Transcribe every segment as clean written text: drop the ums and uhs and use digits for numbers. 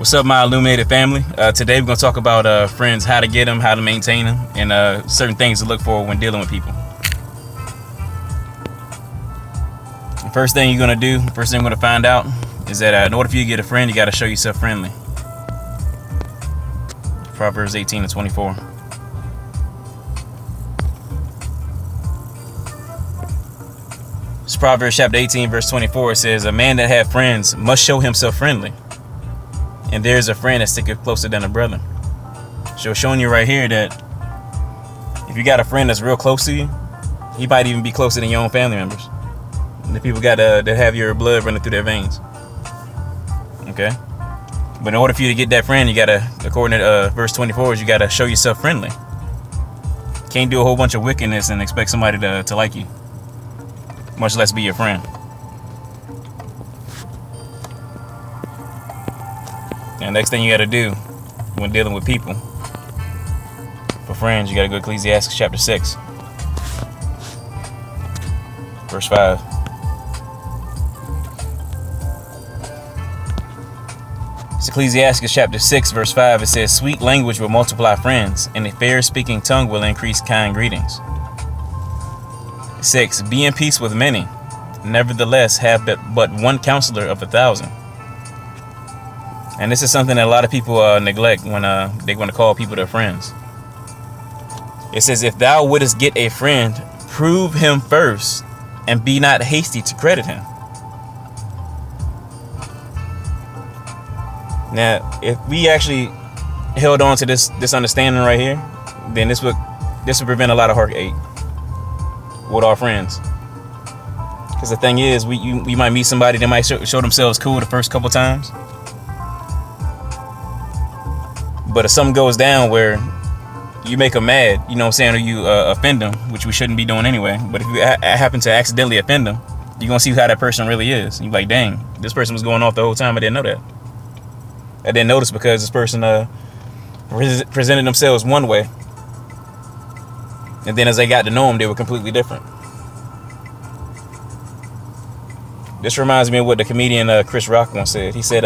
What's up, my illuminated family? Today we're going to talk about friends, how to get them, how to maintain them, and certain things to look for when dealing with people. The first thing you're going to do, first thing we're going to find out is that in order for you to get a friend, you got to show yourself friendly. Proverbs 18:24. It's Proverbs chapter 18, verse 24. It says, "A man that hath friends must show himself friendly. And there's a friend that sticketh closer than a brother." So showing you right here that if you got a friend that's real close to you, he might even be closer than your own family members. The people that have your blood running through their veins. Okay? But in order for you to get that friend, you gotta, according to verse 24, you gotta show yourself friendly. Can't do a whole bunch of wickedness and expect somebody to like you, much less be your friend. And next thing you got to do when dealing with people, for friends, you got to go to Ecclesiastes chapter 6, verse 5. It's Ecclesiastes chapter 6, verse 5. It says, "Sweet language will multiply friends, and a fair-speaking tongue will increase kind greetings." 6. "Be in peace with many, nevertheless have but one counselor of 1,000. And this is something that a lot of people neglect when they want to call people their friends. It says, "If thou wouldest get a friend, prove him first, and be not hasty to credit him." Now, if we actually held on to this understanding right here, then this would prevent a lot of heartache with our friends. Because the thing is, we might meet somebody that might show themselves cool the first couple times. But if something goes down where you make them mad, you know what I'm saying, or you offend them, which we shouldn't be doing anyway. But if you happen to accidentally offend them, you're going to see how that person really is. You're like, dang, this person was going off the whole time. I didn't know that. I didn't notice because this person presented themselves one way. And then as I got to know them, they were completely different. This reminds me of what the comedian Chris Rock once said. He said,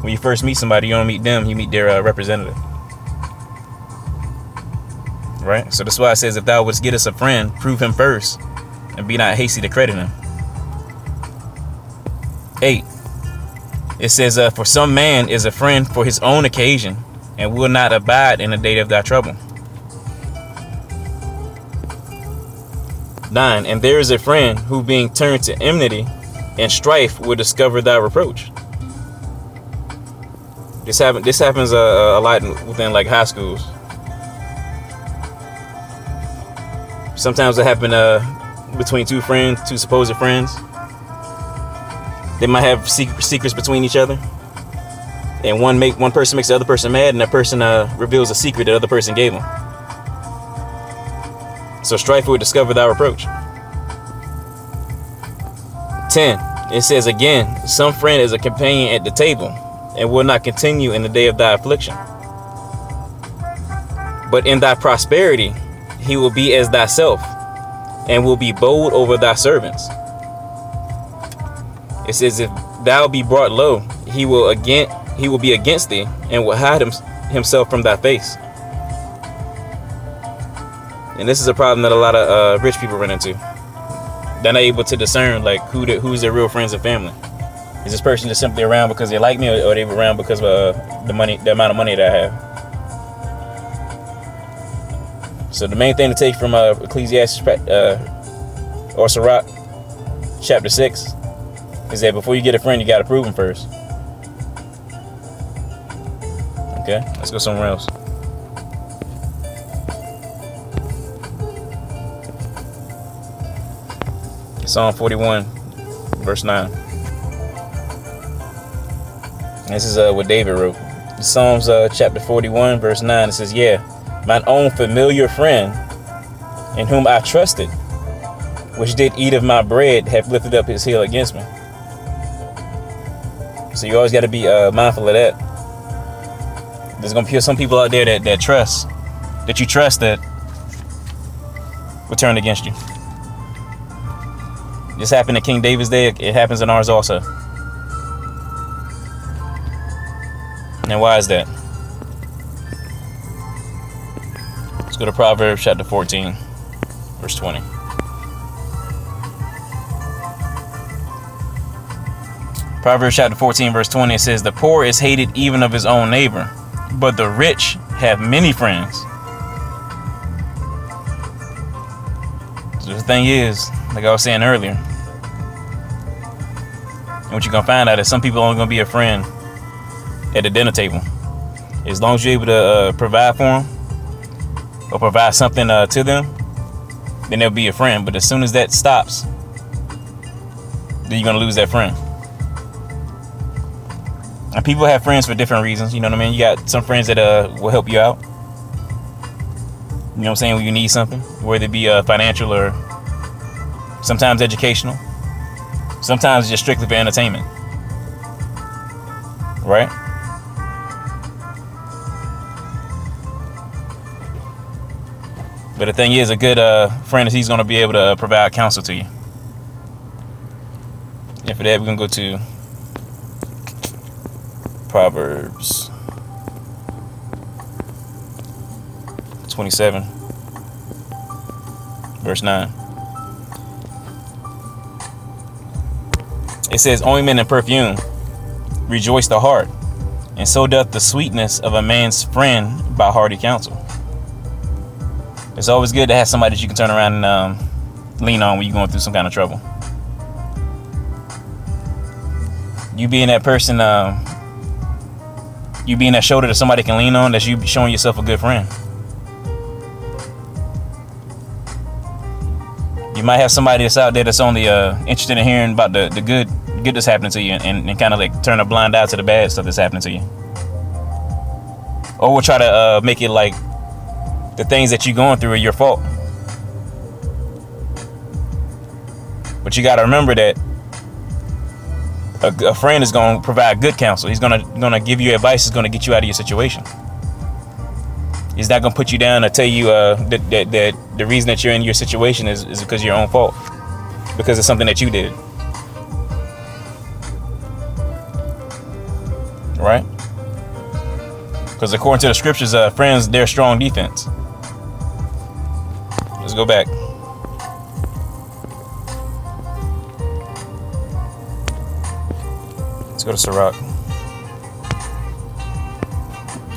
when you first meet somebody, you don't meet them, you meet their representative. Right? So that's why it says, "If thou wouldst get us a friend, prove him first, and be not hasty to credit him." 8. It says, "For some man is a friend for his own occasion, and will not abide in the day of thy trouble." 9. "And there is a friend who, being turned to enmity and strife, will discover thy reproach." This happens a lot within like high schools. Sometimes it happen between two supposed friends. They might have secrets between each other, and one person makes the other person mad, and that person reveals a secret that the other person gave them. So strife will discover thy reproach. 10. It says again, "Some friend is a companion at the table, and will not continue in the day of thy affliction. But in thy prosperity he will be as thyself, and will be bold over thy servants." It says, "If thou be brought low, he will be against thee, and will hide himself from thy face." And this is a problem that a lot of rich people run into. They're not able to discern like who's their real friends and family. Is this person just simply around because they like me, or are they around because of the amount of money that I have? So the main thing to take from Ecclesiastes or Sirach chapter 6 is that before you get a friend, you got to prove them first. Okay, let's go somewhere else. Psalm 41, verse 9. This is what David wrote. Psalms chapter 41, verse 9. It says, "Yeah, mine own familiar friend, in whom I trusted, which did eat of my bread, hath lifted up his heel against me." So you always got to be mindful of that. There's going to be some people out there that you trust that will turn against you. This happened in King David's day. It happens in ours also. And why is that? Let's go to Proverbs chapter 14, verse 20. Proverbs chapter 14, verse 20, it says, the poor is hated even of his own neighbor, but the rich have many friends. So the thing is, like I was saying earlier, and what you're going to find out is some people only going to be a friend at the dinner table. As long as you're able to provide for them or provide something to them, then they'll be a friend. But as soon as that stops, then you're going to lose that friend. And people have friends for different reasons. You know what I mean? You got some friends that will help you out. You know what I'm saying? When you need something, whether it be financial or sometimes educational, sometimes just strictly for entertainment. Right? But the thing is, a good friend is he's going to be able to provide counsel to you. And for that, we're going to go to Proverbs 27, verse 9. It says, ointment and perfume rejoice the heart, and so doth the sweetness of a man's friend by hearty counsel. It's always good to have somebody that you can turn around and lean on when you're going through some kind of trouble. You being that person, you being that shoulder that somebody can lean on, that's you showing yourself a good friend. You might have somebody that's out there that's only interested in hearing about the good that's happening to you, and kind of like turn a blind eye to the bad stuff that's happening to you. Or we'll try to make it like the things that you're going through are your fault. But you got to remember that a friend is going to provide good counsel. He's going to give you advice. He's going to get you out of your situation. He's not going to put you down or tell you that the reason that you're in your situation is because of your own fault, because it's something that you did. Right? Because according to the scriptures, friends, they're strong defense. Let's go back. Let's go to Sirach,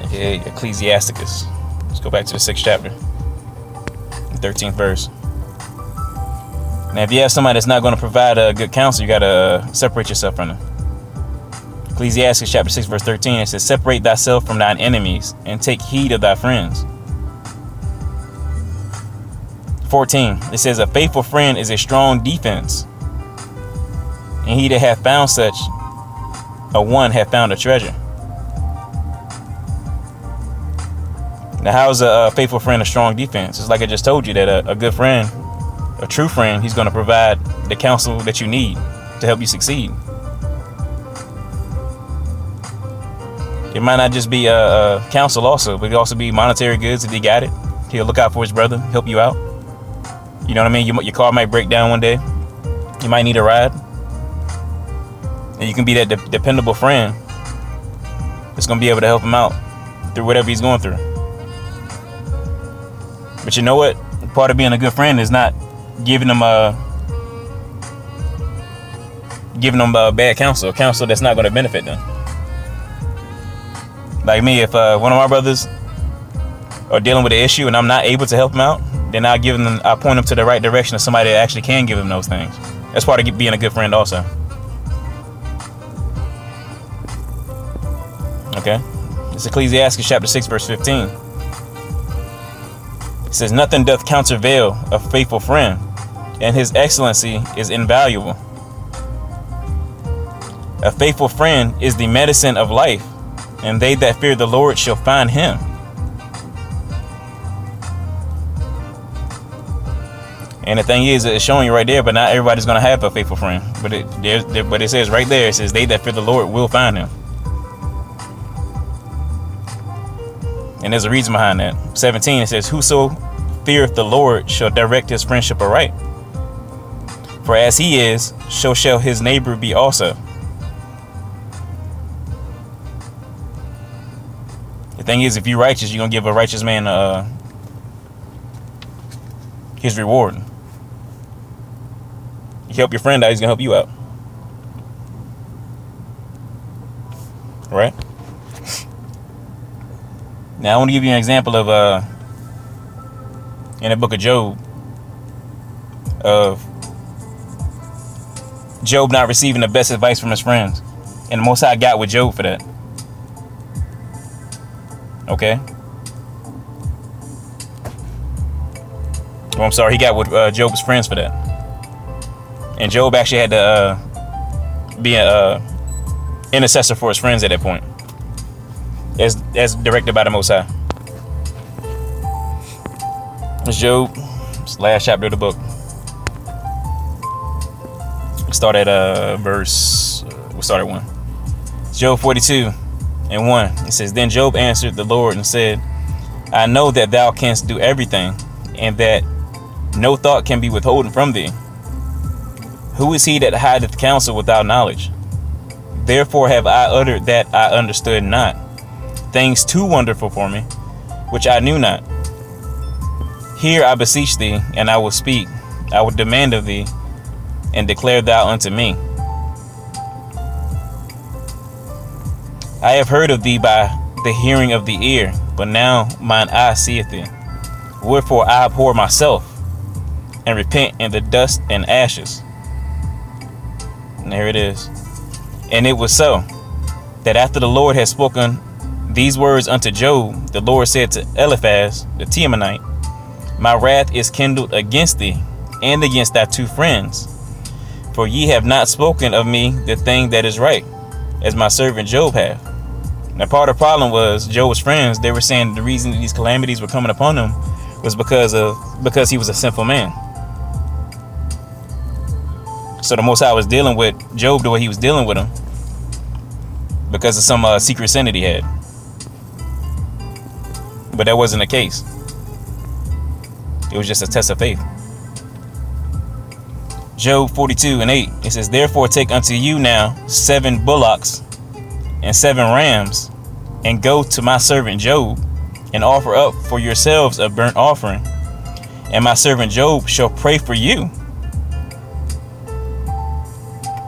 aka Ecclesiasticus. Let's go back to the 6th chapter, the 13th verse. Now, if you have somebody that's not going to provide a good counsel, you got to separate yourself from them. Ecclesiastes chapter 6, verse 13, it says, separate thyself from thine enemies and take heed of thy friends. 14, it says, a faithful friend is a strong defense, and he that hath found such a one hath found a treasure. Now, how is a faithful friend a strong defense? It's like I just told you that a good friend, a true friend, he's going to provide the counsel that you need to help you succeed. It might not just be counsel also, but it could also be monetary goods if he got it. He'll look out for his brother, help you out. You know what I mean? Your car might break down one day. You might need a ride. And you can be that dependable friend that's going to be able to help him out through whatever he's going through. But you know what? Part of being a good friend is not giving them bad counsel, counsel that's not going to benefit them. Like me, if one of my brothers are dealing with an issue and I'm not able to help them out, then I point them to the right direction of somebody that actually can give them those things. That's part of being a good friend also. Okay, it's Ecclesiastes chapter 6, verse 15. It says, nothing doth countervail a faithful friend, and his excellency is invaluable. A faithful friend is the medicine of life, and they that fear the Lord shall find him. And the thing is, it's showing you right there, but not everybody's going to have a faithful friend. But it says right there, it says, they that fear the Lord will find him. And there's a reason behind that. 17, it says, whoso feareth the Lord shall direct his friendship aright. For as he is, so shall his neighbor be also. The thing is, if you're righteous, you're gonna give a righteous man his reward. You help your friend out, he's gonna help you out. Right? Now I want to give you an example of in the book of Job, of Job not receiving the best advice from his friends, and the Most High got with Job for that. Okay. Well, I'm sorry, he got with Job's friends for that, and Job actually had to be an intercessor for his friends at that point, as directed by the Most High. It's Job, it's the last chapter of the book. Start at we'll start at 1. Job 42:1. It says, Then Job answered the Lord and said, I know that thou canst do everything, and that no thought can be withholden from thee. Who is he that hideth counsel without knowledge? Therefore have I uttered that I understood not, things too wonderful for me, which I knew not. Hear, I beseech thee, and I will speak. I will demand of thee, and declare thou unto me. I have heard of thee by the hearing of the ear, but now mine eye seeth thee. Wherefore I abhor myself, and repent in the dust and ashes. And there it is. And it was so, that after the Lord had spoken these words unto Job, the Lord said to Eliphaz the Temanite, My wrath is kindled against thee, and against thy 2 friends, for ye have not spoken of me the thing that is right, as my servant Job hath. Now part of the problem was Job's friends, they were saying the reason that these calamities were coming upon him was because he was a sinful man. So the Most High was dealing with Job the way he was dealing with him because of some secret sin that he had. But that wasn't the case. It was just a test of faith. Job 42:8. It says, Therefore take unto you now 7 bullocks and 7 rams, and go to my servant Job, and offer up for yourselves a burnt offering, and my servant Job shall pray for you.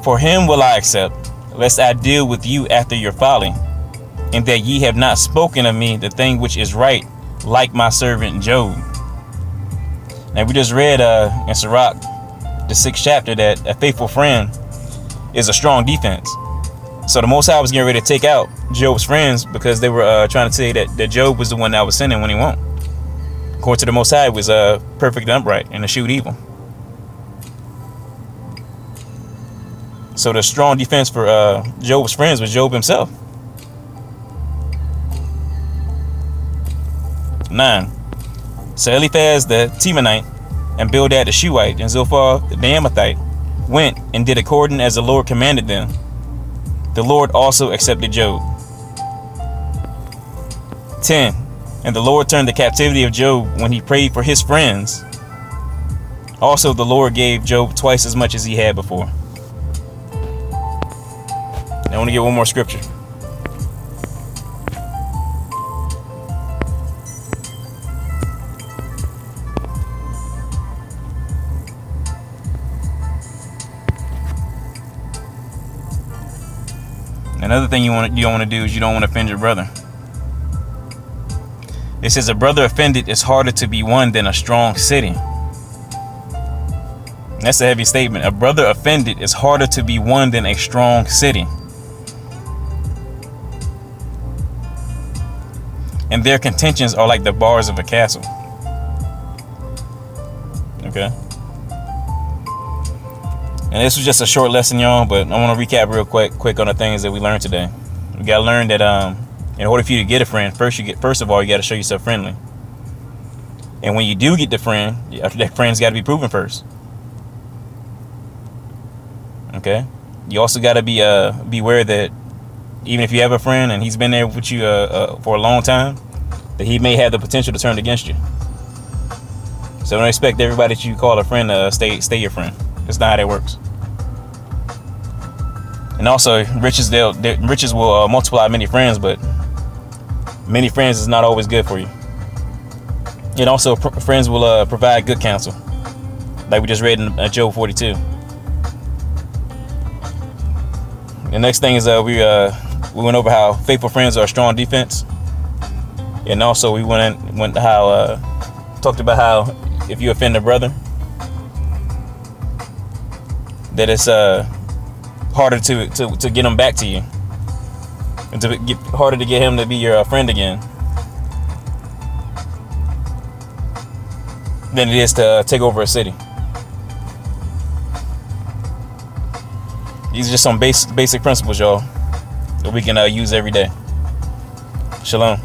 For him will I accept, lest I deal with you after your folly, and that ye have not spoken of me the thing which is right, like my servant Job. Now we just read in Sirach, the 6th chapter, that a faithful friend is a strong defense. So the Most High was getting ready to take out Job's friends because they were trying to say that Job was the one that was sinning when he won't. According to the Most High, was perfect and upright and eschewed evil. So the strong defense for Job's friends was Job himself. 9. So Eliphaz the Temanite, and Bildad the Shuhite, and Zophar the Naamathite went and did according as the Lord commanded them. The Lord also accepted Job. 10. And the Lord turned the captivity of Job when he prayed for his friends. Also the Lord gave Job twice as much as he had before. Now I want to get one more scripture. Another thing you don't want to do is you don't want to offend your brother. It says a brother offended is harder to be won than a strong city. And that's a heavy statement. A brother offended is harder to be won than a strong city. And their contentions are like the bars of a castle. Okay. And this was just a short lesson, y'all, but I want to recap real quick on the things that we learned today. We got to learn that in order for you to get a friend, first of all, you got to show yourself friendly. And when you do get the friend, that friend's got to be proven first. Okay. You also got to be aware that even if you have a friend and he's been there with you for a long time, that he may have the potential to turn against you. So don't expect everybody that you call a friend to stay your friend. That's not how that works. And also, riches will multiply many friends, but Many friends is not always good for you. And also, friends will provide good counsel, like we just read in Job 42. The next thing is we went over how faithful friends are a strong defense, and also we went how talked about how if you offend a brother, that it's harder to get him back to you, and to get harder to get him to be your friend again than it is to take over a city. These are just some basic principles, y'all, that we can use every day. Shalom.